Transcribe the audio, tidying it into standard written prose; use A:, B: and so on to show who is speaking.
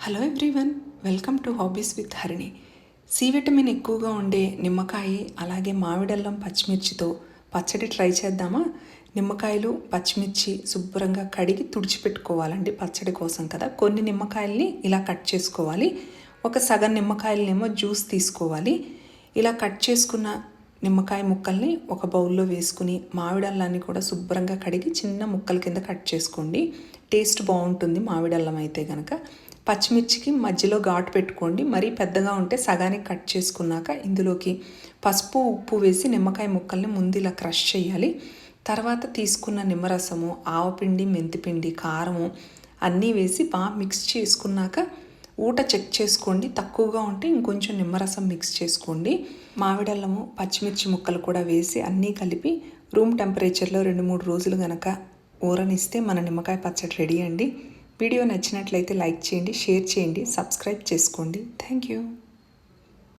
A: Hello everyone, welcome to hobbies with Harini. C vitamin ఎక్కువగా ఉండే నిమ్మకాయ అలాగే మామిడల్లం పచ్చిమిర్చితో పచ్చడి ట్రై చేద్దామా? నిమ్మకాయలు పచ్చిమిర్చి శుభ్రంగా కడిగి తుడిచిపెట్టుకోవాలండి. పచ్చడి కోసం కదా. కొన్ని నిమ్మకాయల్ని ఇలా కట్ చేసుకోవాలి. ఒక సగం నిమ్మకాయలనేమో జ్యూస్ తీసుకోవాలి. ఇలా కట్ చేసుకున్న నిమ్మకాయ ముక్కల్ని ఒక బౌల్లో వేసుకుని మామిడల్లాన్ని కూడా శుభ్రంగా కడిగి చిన్న ముక్కల కింద కట్ చేసుకోండి. టేస్ట్ బాగుంటుంది మామిడల్లం అయితే కనుక. పచ్చిమిర్చికి మధ్యలో ఘాటు పెట్టుకోండి. మరీ పెద్దగా ఉంటే సగానికి కట్ చేసుకున్నాక ఇందులోకి పసుపు ఉప్పు వేసి నిమ్మకాయ ముక్కల్ని ముందు ఇలా క్రష్ చేయాలి. తర్వాత తీసుకున్న నిమ్మరసము, ఆవపిండి, మెంతిపిండి, కారము అన్నీ వేసి బాగా మిక్స్ చేసుకున్నాక ఊట చెక్ చేసుకోండి. తక్కువగా ఉంటే ఇంకొంచెం నిమ్మరసం మిక్స్ చేసుకోండి. మామిడల్లము పచ్చిమిర్చి ముక్కలు కూడా వేసి అన్నీ కలిపి రూమ్ టెంపరేచర్లో 2-3 రోజులు కనుక ఊరనిస్తే మన నిమ్మకాయ పచ్చడి రెడీ అండి. వీడియో నచ్చినట్లయితే లైక్ చేయండి, షేర్ చేయండి, సబ్స్క్రైబ్ చేసుకోండి. Thank you.